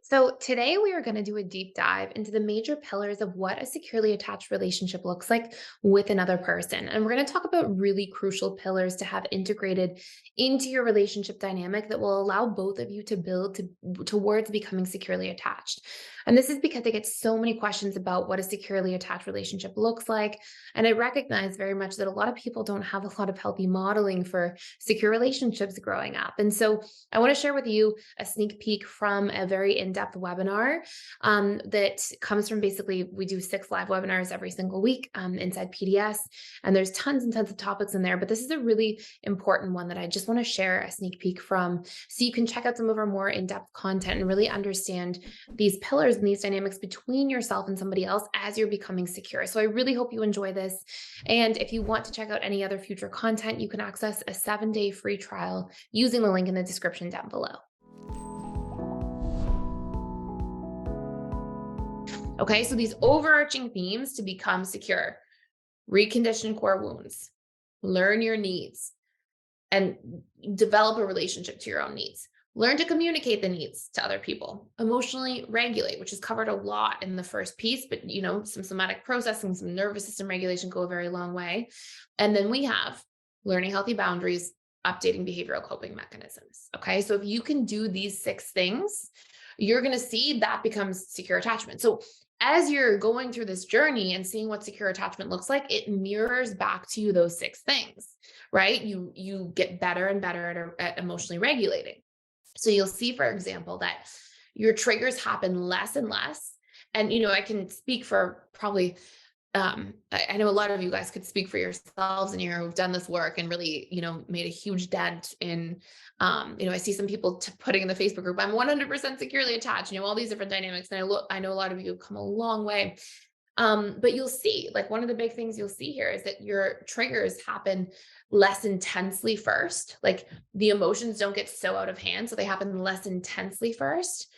So, today we are going to do a deep dive into the major pillars of what a securely attached relationship looks like with another person. And we're going to talk about really crucial pillars to have integrated into your relationship dynamic that will allow both of you to towards becoming securely attached. And this is because I get so many questions about what a securely attached relationship looks like. And I recognize very much that a lot of people don't have a lot of healthy modeling for secure relationships growing up. And so, I want to share with you a sneak peek from a very in-depth webinar that comes from basically, we do 6 live webinars every single week inside PDS, and there's tons and tons of topics in there, but this is a really important one that I just want to share a sneak peek from so you can check out some of our more in-depth content and really understand these pillars and these dynamics between yourself and somebody else as you're becoming secure. So I really hope you enjoy this. And if you want to check out any other future content, you can access a 7-day free trial using the link in the description down below. Okay, so these overarching themes to become secure: recondition core wounds, learn your needs, and develop a relationship to your own needs. Learn to communicate the needs to other people. Emotionally regulate, which is covered a lot in the first piece, but some somatic processing, some nervous system regulation go a very long way. And then we have learning healthy boundaries, updating behavioral coping mechanisms. Okay, so if you can do these 6 things, you're going to see that becomes secure attachment. So as you're going through this journey and seeing what secure attachment looks like, it mirrors back to you those 6 things, right? You get better and better at emotionally regulating. So you'll see, for example, that your triggers happen less and less. And I can speak for probably I know a lot of you guys could speak for yourselves and who've done this work and really, made a huge dent in, I see some people putting in the Facebook group, I'm 100% securely attached, all these different dynamics. And I know a lot of you have come a long way. But you'll see, like, one of the big things you'll see here is that your triggers happen less intensely first. Like, the emotions don't get so out of hand. So they happen less intensely first.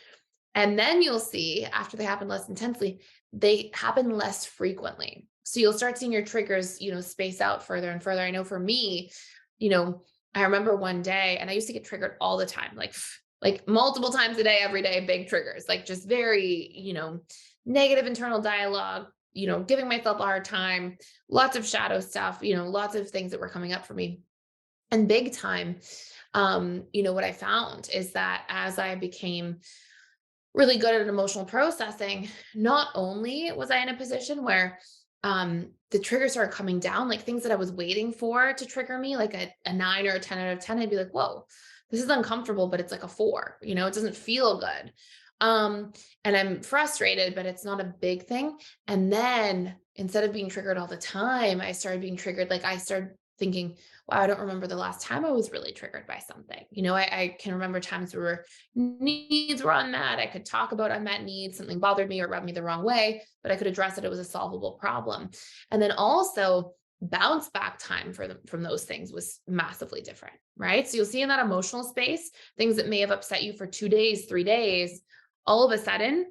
And then you'll see, after they happen less intensely, they happen less frequently. So you'll start seeing your triggers, space out further and further. I know for me, you know, I remember one day, and I used to get triggered all the time, like multiple times a day, every day, big triggers, like just very, negative internal dialogue, giving myself a hard time, lots of shadow stuff, lots of things that were coming up for me. And big time, what I found is that as I became really good at emotional processing, not only was I in a position where the triggers started coming down, like things that I was waiting for to trigger me, like a 9 or a 10 out of 10, I'd be like, whoa, this is uncomfortable, but it's like a 4, it doesn't feel good. And I'm frustrated, but it's not a big thing. And then instead of being triggered all the time, I started being triggered. Like, I started thinking, wow, I don't remember the last time I was really triggered by something. I can remember times where needs were unmet. I could talk about unmet needs, something bothered me or rubbed me the wrong way, but I could address it. It was a solvable problem. And then also, bounce back time from those things was massively different, right? So you'll see in that emotional space, things that may have upset you for 2 days, 3 days, all of a sudden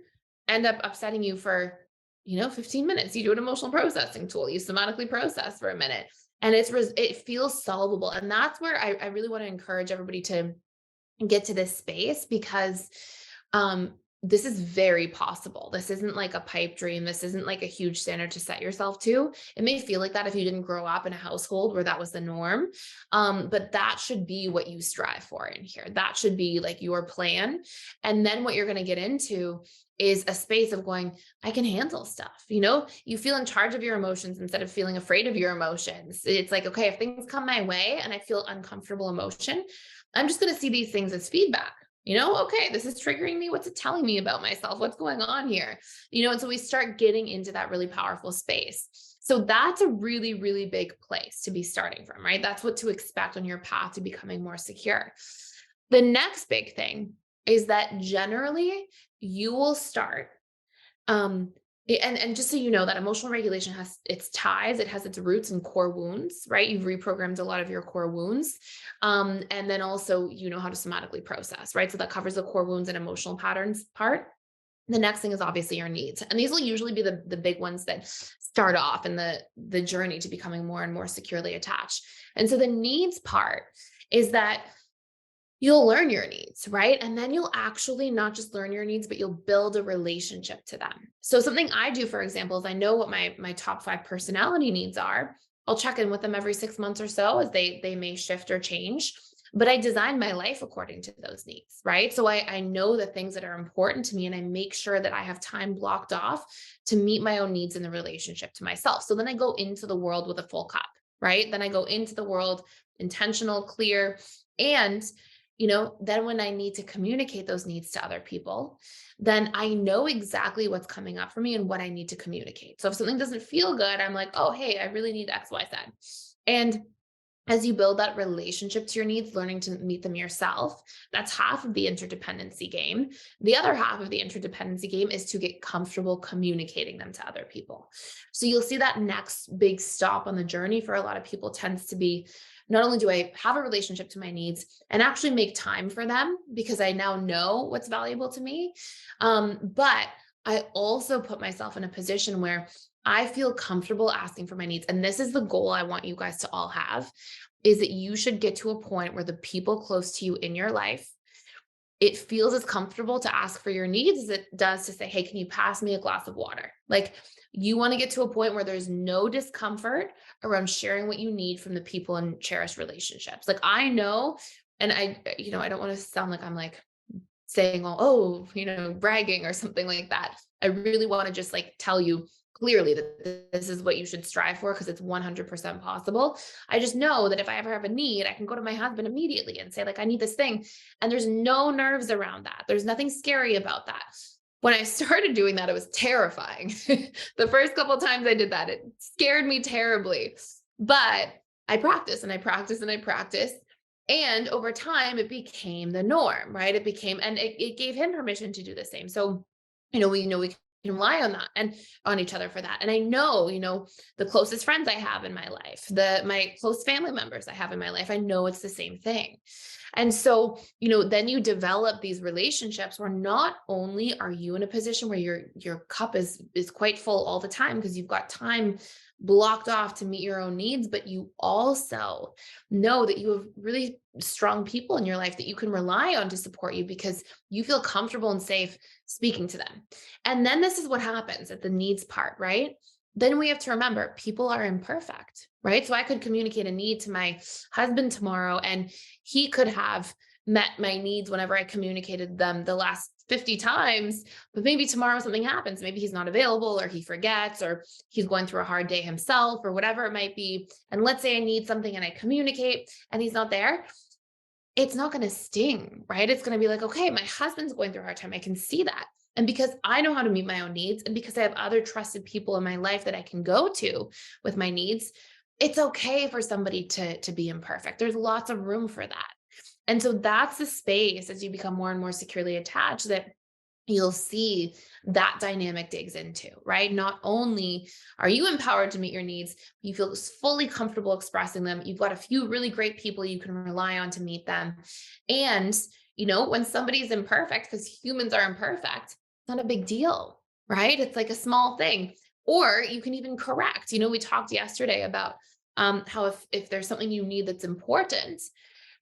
end up upsetting you for 15 minutes. You do an emotional processing tool, you somatically process for a minute, and it feels solvable. And that's where I really want to encourage everybody to get to this space, because this is very possible. This isn't like a pipe dream. This isn't like a huge standard to set yourself to. It may feel like that if you didn't grow up in a household where that was the norm. But that should be what you strive for in here. That should be like your plan. And then what you're going to get into is a space of going, I can handle stuff. You feel in charge of your emotions instead of feeling afraid of your emotions. It's like, okay, if things come my way and I feel uncomfortable emotion, I'm just going to see these things as feedback. Okay, this is triggering me. What's it telling me about myself? What's going on here? And so we start getting into that really powerful space. So that's a really, really big place to be starting from, right? That's what to expect on your path to becoming more secure. The next big thing is that generally you will start, and just so you know, that emotional regulation has its ties, it has its roots in core wounds, right? You've reprogrammed a lot of your core wounds. And then also, how to somatically process, right? So that covers the core wounds and emotional patterns part. The next thing is obviously your needs. And these will usually be the big ones that start off in the journey to becoming more and more securely attached. And so the needs part is that you'll learn your needs, right? And then you'll actually not just learn your needs, but you'll build a relationship to them. So something I do, for example, is I know what my top 5 personality needs are. I'll check in with them every 6 months or so as they may shift or change. But I design my life according to those needs, right? So I know the things that are important to me and I make sure that I have time blocked off to meet my own needs in the relationship to myself. So then I go into the world with a full cup, right? Then I go into the world intentional, clear, and then when I need to communicate those needs to other people, then I know exactly what's coming up for me and what I need to communicate. So if something doesn't feel good, I'm like, oh, hey, I really need XYZ. And as you build that relationship to your needs, learning to meet them yourself, that's half of the interdependency game. The other half of the interdependency game is to get comfortable communicating them to other people. So you'll see that next big stop on the journey for a lot of people tends to be, not only do I have a relationship to my needs and actually make time for them because I now know what's valuable to me, but I also put myself in a position where I feel comfortable asking for my needs. And this is the goal I want you guys to all have, is that you should get to a point where the people close to you in your life, it feels as comfortable to ask for your needs as it does to say, hey, can you pass me a glass of water? Like, you want to get to a point where there's no discomfort around sharing what you need from the people in cherished relationships. Like, I know, and I don't want to sound like I'm like saying, well, oh, bragging or something like that. I really want to just like tell you clearly that this is what you should strive for because it's 100% possible. I just know that if I ever have a need, I can go to my husband immediately and say, like, I need this thing. And there's no nerves around that. There's nothing scary about that. When I started doing that, it was terrifying. The first couple of times I did that, it scared me terribly. But I practiced and I practiced and I practiced. And over time, it became the norm, right? And it gave him permission to do the same. So, we can rely on that and on each other for that. And I know, the closest friends I have in my life, my close family members I have in my life, I know it's the same thing. And so, then you develop these relationships where not only are you in a position where your cup is quite full all the time because you've got time blocked off to meet your own needs, but you also know that you have really strong people in your life that you can rely on to support you because you feel comfortable and safe speaking to them. And then this is what happens at the needs part, right? Then we have to remember people are imperfect, right? So I could communicate a need to my husband tomorrow and he could have met my needs whenever I communicated them the last 50 times, but maybe tomorrow something happens. Maybe he's not available or he forgets or he's going through a hard day himself or whatever it might be. And let's say I need something and I communicate and he's not there. It's not going to sting, right? It's going to be like, okay, my husband's going through a hard time. I can see that. And because I know how to meet my own needs and because I have other trusted people in my life that I can go to with my needs, it's okay for somebody to be imperfect. There's lots of room for that. And so that's the space as you become more and more securely attached that you'll see that dynamic digs into, right? Not only are you empowered to meet your needs, you feel fully comfortable expressing them. You've got a few really great people you can rely on to meet them. And, when somebody's imperfect, because humans are imperfect, it's not a big deal, right? It's like a small thing. Or you can even correct. We talked yesterday about how if there's something you need that's important,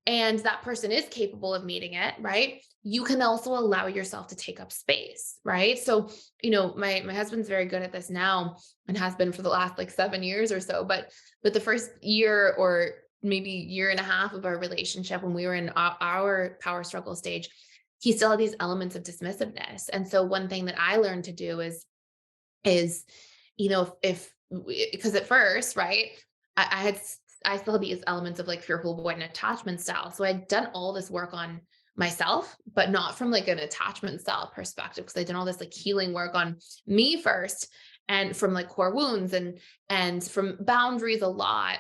and that person is capable of meeting it, right? You can also allow yourself to take up space, right? So, my husband's very good at this now and has been for the last like 7 years or so, but the first year or maybe year and a half of our relationship when we were in our power struggle stage, he still had these elements of dismissiveness. And so one thing that I learned to do is, if because at first, right, I still had these elements of like fearful avoidant attachment style. So I'd done all this work on myself, but not from like an attachment style perspective, because I did all this like healing work on me first and from like core wounds and from boundaries a lot.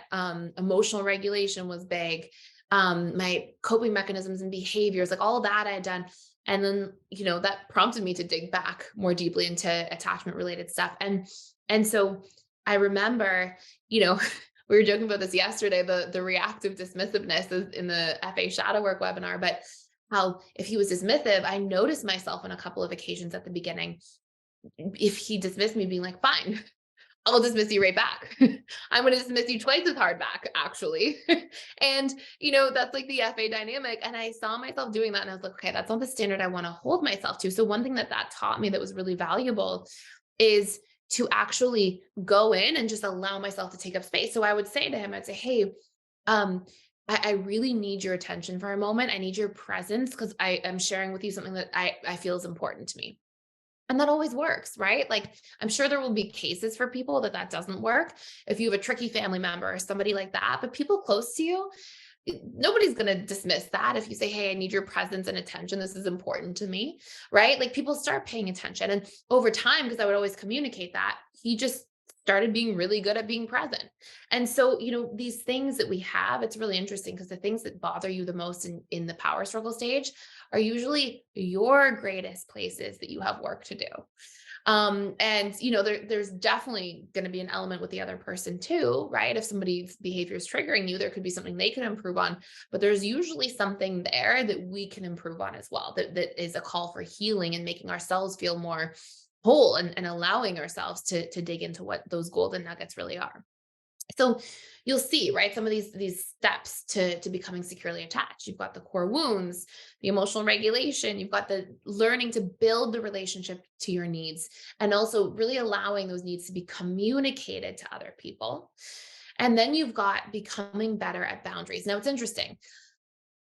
Emotional regulation was big. My coping mechanisms and behaviors, like all that I had done. And then, that prompted me to dig back more deeply into attachment related stuff. And so I remember, we were joking about this yesterday, the reactive dismissiveness is in the FA shadow work webinar, but how if he was dismissive, I noticed myself on a couple of occasions at the beginning, if he dismissed me being like, fine, I'll dismiss you right back. I'm going to dismiss you twice as hard back, actually. And, that's like the FA dynamic. And I saw myself doing that. And I was like, okay, that's not the standard I want to hold myself to. So one thing that taught me that was really valuable is to actually go in and just allow myself to take up space. So I would say to him, I'd say, hey, um, I really need your attention for a moment. I need your presence because I am sharing with you something that I feel is important to me. And that always works, right? Like, I'm sure there will be cases for people that doesn't work. If you have a tricky family member or somebody like that, but people close to you, nobody's going to dismiss that. If you say, hey, I need your presence and attention, this is important to me, right? Like, people start paying attention. And over time, because I would always communicate that, he just started being really good at being present. And so, these things that we have, it's really interesting because the things that bother you the most in the power struggle stage are usually your greatest places that you have work to do. And there's definitely going to be an element with the other person too, right? If somebody's behavior is triggering you, there could be something they can improve on, but there's usually something there that we can improve on as well. That is a call for healing and making ourselves feel more whole, and allowing ourselves to dig into what those golden nuggets really are. So you'll see, right, some of these steps to becoming securely attached. You've got the core wounds, the emotional regulation, you've got the learning to build the relationship to your needs, and also really allowing those needs to be communicated to other people. And then you've got becoming better at boundaries. Now it's interesting.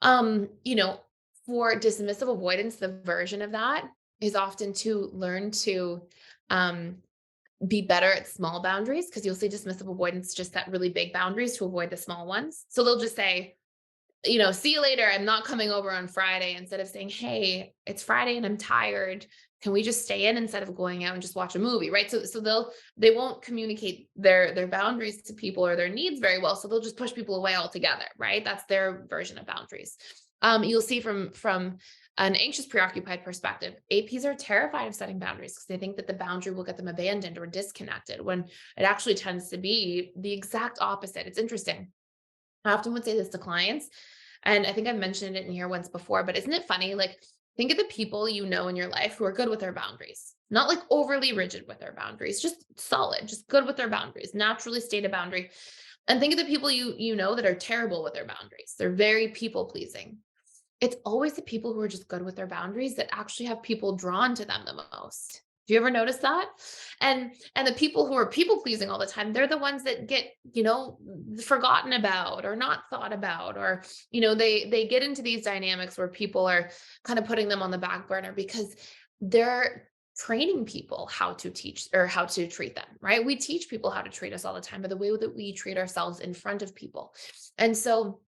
Um, you know, for dismissive avoidance, the version of that is often to learn to um be better at small boundaries, because you'll see dismissive avoidance just set really big boundaries to avoid the small ones. So they'll just say, see you later. I'm not coming over on Friday, instead of saying, hey, it's Friday and I'm tired. Can we just stay in instead of going out and just watch a movie? Right. So they won't communicate their boundaries to people or their needs very well. So they'll just push people away altogether. Right. That's their version of boundaries. You'll see from an anxious, preoccupied perspective, APs are terrified of setting boundaries because they think that the boundary will get them abandoned or disconnected, when it actually tends to be the exact opposite. It's interesting. I often would say this to clients, and I think I've mentioned it in here once before, but isn't it funny? Like, think of the people in your life who are good with their boundaries, not like overly rigid with their boundaries, just solid, just good with their boundaries, naturally state a boundary. And think of the people you know that are terrible with their boundaries. They're very people pleasing. It's always the people who are just good with their boundaries that actually have people drawn to them the most. Do you ever notice that? And the people who are people pleasing all the time, they're the ones that get, forgotten about or not thought about, or, they get into these dynamics where people are kind of putting them on the back burner because they're training people how to teach or how to treat them, right? We teach people how to treat us all the time, but the way that we treat ourselves in front of people. And so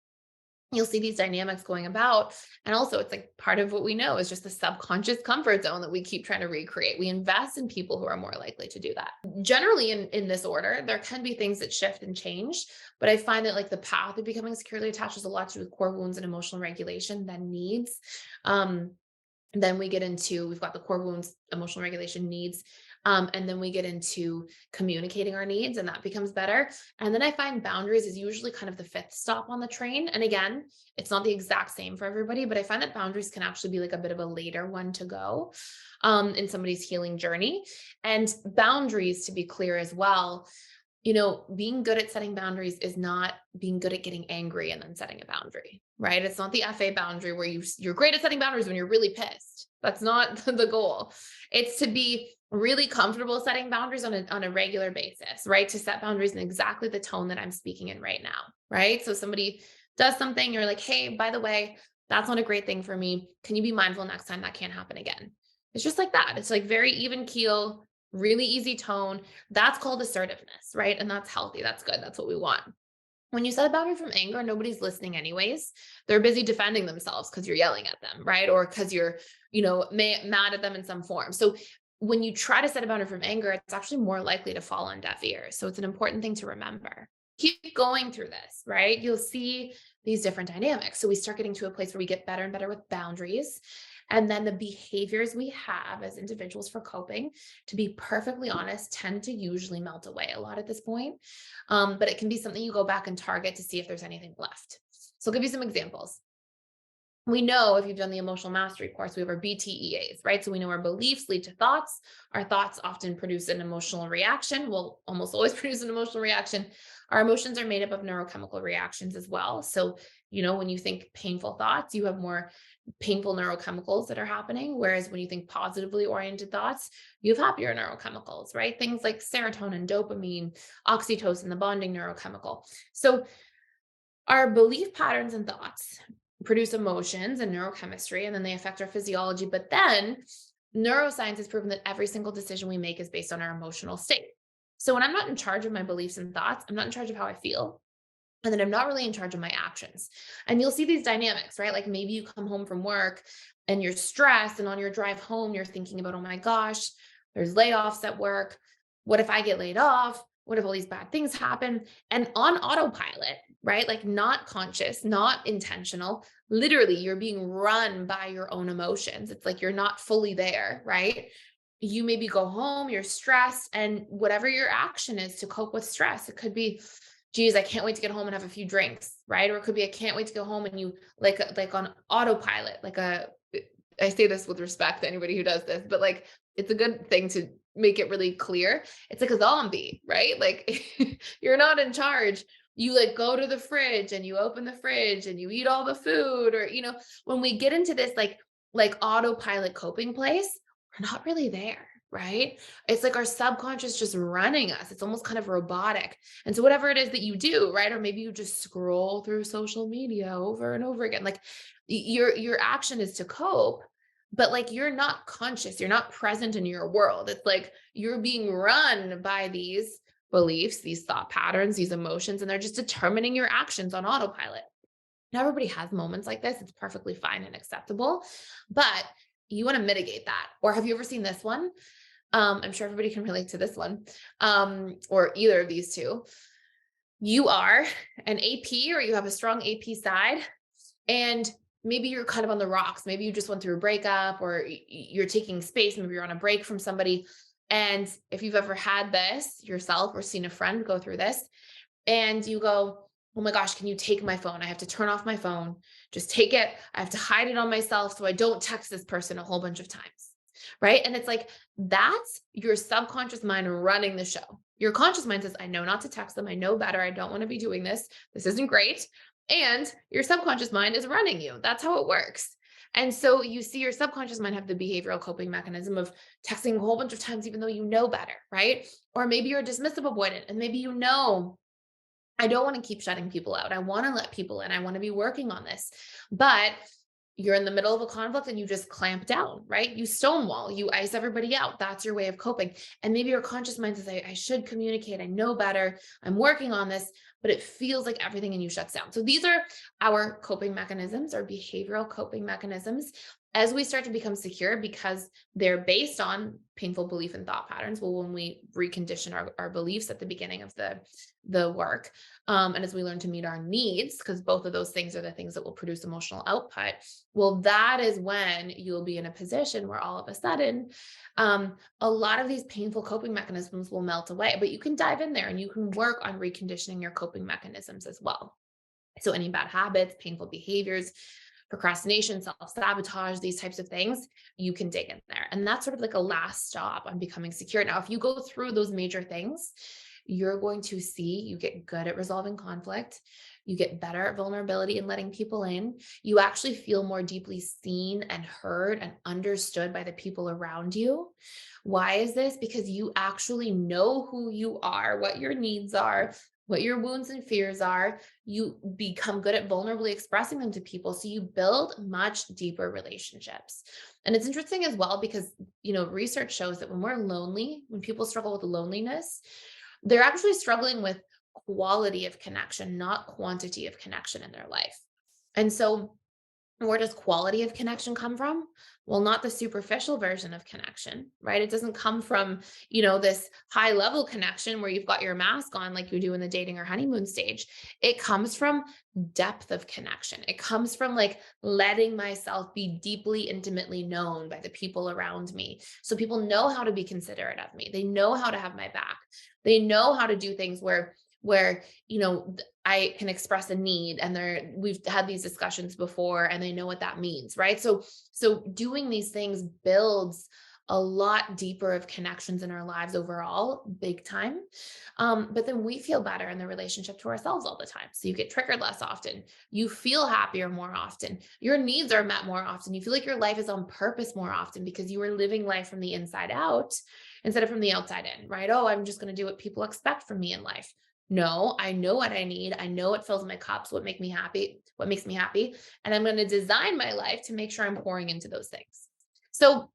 you'll see these dynamics going about. And also, it's like part of what we know is just the subconscious comfort zone that we keep trying to recreate. We invest in people who are more likely to do that. Generally, in this order, there can be things that shift and change, but I find that like the path of becoming securely attached has a lot to do with core wounds and emotional regulation, then needs. Then we've got the core wounds, emotional regulation, needs. And then we get into communicating our needs, and that becomes better. And then I find boundaries is usually kind of the fifth stop on the train. And again, it's not the exact same for everybody, but I find that boundaries can actually be like a bit of a later one to go in somebody's healing journey. And boundaries, to be clear as well, being good at setting boundaries is not being good at getting angry and then setting a boundary, right? It's not the FA boundary where you're great at setting boundaries when you're really pissed. That's not the goal. It's to be really comfortable setting boundaries on a regular basis, right? To set boundaries in exactly the tone that I'm speaking in right now, right? So somebody does something, you're like, hey, by the way, that's not a great thing for me. Can you be mindful next time that can't happen again? It's just like that. It's like very even keel, really easy tone. That's called assertiveness, right? And that's healthy. That's good. That's what we want. When you set a boundary from anger, nobody's listening anyways. They're busy defending themselves because you're yelling at them, right? Or because you're, mad at them in some form. So when you try to set a boundary from anger, it's actually more likely to fall on deaf ears. So it's an important thing to remember. Keep going through this, right? You'll see these different dynamics. So we start getting to a place where we get better and better with boundaries. And then the behaviors we have as individuals for coping, to be perfectly honest, tend to usually melt away a lot at this point. But it can be something you go back and target to see if there's anything left. So I'll give you some examples. We know if you've done the emotional mastery course, we have our BTEAs, right? So we know our beliefs lead to thoughts. Our thoughts often produce an emotional reaction. Will almost always produce an emotional reaction. Our emotions are made up of neurochemical reactions as well. So, when you think painful thoughts, you have more painful neurochemicals that are happening. Whereas when you think positively oriented thoughts, you have happier neurochemicals, right? Things like serotonin, dopamine, oxytocin, the bonding neurochemical. So our belief patterns and thoughts produce emotions and neurochemistry, and then they affect our physiology. But then neuroscience has proven that every single decision we make is based on our emotional state. So when I'm not in charge of my beliefs and thoughts, I'm not in charge of how I feel. And then I'm not really in charge of my actions. And you'll see these dynamics, right? Like maybe you come home from work and you're stressed, and on your drive home, you're thinking about, oh my gosh, there's layoffs at work. What if I get laid off? What if all these bad things happen? And on autopilot, right? Like not conscious, not intentional. Literally, you're being run by your own emotions. It's like you're not fully there, right? You maybe go home, you're stressed, and whatever your action is to cope with stress, it could be, geez, I can't wait to get home and have a few drinks, right? Or it could be, I can't wait to go home, and you like on autopilot, I say this with respect to anybody who does this, but like it's a good thing to make it really clear. It's like a zombie, right? Like you're not in charge. You like go to the fridge and you open the fridge and you eat all the food, or when we get into this like autopilot coping place, we're not really there, right? It's like our subconscious just running us. It's almost kind of robotic. And so whatever it is that you do, right? Or maybe you just scroll through social media over and over again. Like your action is to cope, but like you're not conscious, you're not present in your world. It's like you're being run by these beliefs, these thought patterns, these emotions, and they're just determining your actions on autopilot. Now, everybody has moments like this. It's perfectly fine and acceptable, but you want to mitigate that. Or have you ever seen this one? I'm sure everybody can relate to this one, or either of these two. You are an AP, or you have a strong AP side, and maybe you're kind of on the rocks. Maybe you just went through a breakup, or you're taking space. Maybe you're on a break from somebody. And if you've ever had this yourself or seen a friend go through this, and you go, oh my gosh, can you take my phone? I have to turn off my phone. Just take it. I have to hide it on myself so I don't text this person a whole bunch of times. Right. And it's like, that's your subconscious mind running the show. Your conscious mind says, I know not to text them. I know better. I don't want to be doing this. This isn't great. And your subconscious mind is running you. That's how it works. And so you see your subconscious mind have the behavioral coping mechanism of texting a whole bunch of times, even though you know better, right? Or maybe you're a dismissive avoidant, and maybe I don't want to keep shutting people out. I want to let people in. I want to be working on this. But you're in the middle of a conflict and you just clamp down, right? You stonewall, you ice everybody out. That's your way of coping. And maybe your conscious mind says, I should communicate. I know better. I'm working on this, but it feels like everything in you shuts down. So these are our coping mechanisms, our behavioral coping mechanisms. As we start to become secure, because they're based on painful belief and thought patterns. Well, when we recondition our beliefs at the beginning of the work, and as we learn to meet our needs, because both of those things are the things that will produce emotional output, well, that is when you'll be in a position where all of a sudden, a lot of these painful coping mechanisms will melt away. But you can dive in there and you can work on reconditioning your coping mechanisms as well. So any bad habits, painful behaviors, procrastination, self-sabotage, these types of things, you can dig in there. And that's sort of like a last stop on becoming secure. Now, if you go through those major things, you're going to see you get good at resolving conflict. You get better at vulnerability and letting people in. You actually feel more deeply seen and heard and understood by the people around you. Why is this? Because you actually know who you are, what your needs are, what your wounds and fears are. You become good at vulnerably expressing them to people. So you build much deeper relationships. And it's interesting as well, because, research shows that when we're lonely, when people struggle with loneliness, they're actually struggling with quality of connection, not quantity of connection in their life. And so where does quality of connection come from? Well, not the superficial version of connection, right? It doesn't come from, this high level connection where you've got your mask on like you do in the dating or honeymoon stage. It comes from depth of connection. It comes from like letting myself be deeply, intimately known by the people around me. So people know how to be considerate of me. They know how to have my back. They know how to do things where where, I can express a need and we've had these discussions before and they know what that means, right? So doing these things builds a lot deeper of connections in our lives overall, big time. But then we feel better in the relationship to ourselves all the time. So you get triggered less often. You feel happier more often. Your needs are met more often. You feel like your life is on purpose more often because you are living life from the inside out instead of from the outside in, right? Oh, I'm just going to do what people expect from me in life. No, I know what I need. I know what fills my cups, what makes me happy. And I'm going to design my life to make sure I'm pouring into those things. So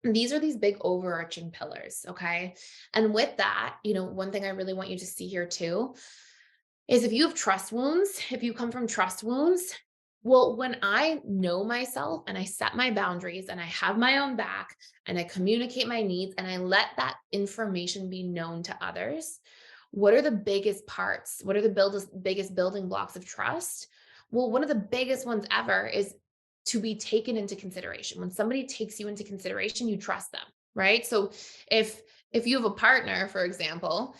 these are these big overarching pillars. Okay. And with that, one thing I really want you to see here too is if you have trust wounds, if you come from trust wounds, well, when I know myself and I set my boundaries and I have my own back and I communicate my needs and I let that information be known to others, what are the biggest parts? What are the biggest building blocks of trust? Well, one of the biggest ones ever is to be taken into consideration. When somebody takes you into consideration, you trust them, right? So if you have a partner, for example,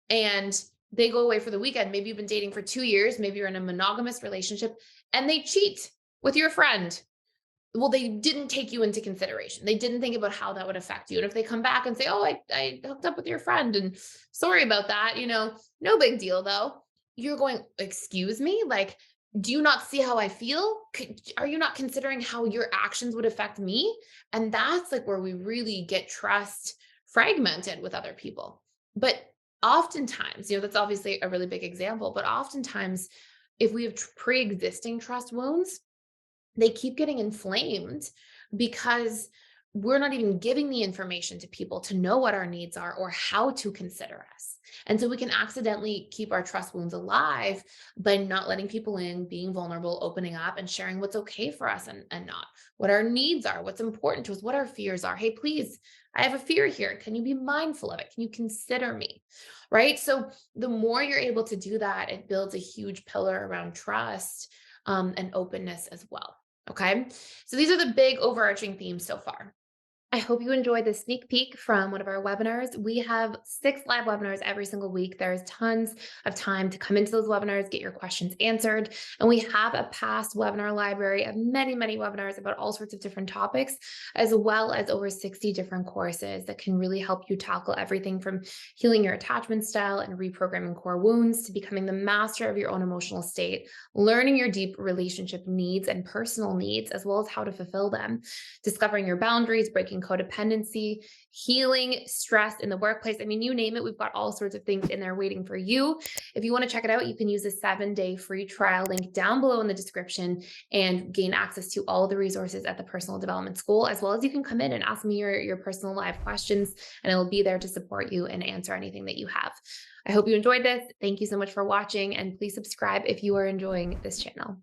and they go away for the weekend, maybe you've been dating for 2 years, maybe you're in a monogamous relationship and they cheat with your friend. Well, they didn't take you into consideration. They didn't think about how that would affect you. And if they come back and say, "Oh, I hooked up with your friend and sorry about that," no big deal though. You're going, "Excuse me? Like, do you not see how I feel? Are you not considering how your actions would affect me?" And that's like where we really get trust fragmented with other people. But oftentimes, that's obviously a really big example, but oftentimes if we have pre-existing trust wounds, they keep getting inflamed because we're not even giving the information to people to know what our needs are or how to consider us. And so we can accidentally keep our trust wounds alive by not letting people in, being vulnerable, opening up, and sharing what's okay for us and not, what our needs are, what's important to us, what our fears are. Hey, please, I have a fear here. Can you be mindful of it? Can you consider me? Right. So the more you're able to do that, it builds a huge pillar around trust and openness as well. Okay. So these are the big overarching themes so far. I hope you enjoyed this sneak peek from one of our webinars. We have 6 live webinars every single week. There's tons of time to come into those webinars, get your questions answered. And we have a past webinar library of many, many webinars about all sorts of different topics, as well as over 60 different courses that can really help you tackle everything from healing your attachment style and reprogramming core wounds to becoming the master of your own emotional state, learning your deep relationship needs and personal needs, as well as how to fulfill them, discovering your boundaries, breaking codependency, healing stress in the workplace. I mean, you name it, we've got all sorts of things in there waiting for you. If you want to check it out, you can use the 7-day free trial link down below in the description and gain access to all the resources at the Personal Development School, as well as you can come in and ask me your personal live questions, and I will be there to support you and answer anything that you have. I hope you enjoyed this. Thank you so much for watching, and please subscribe if you are enjoying this channel.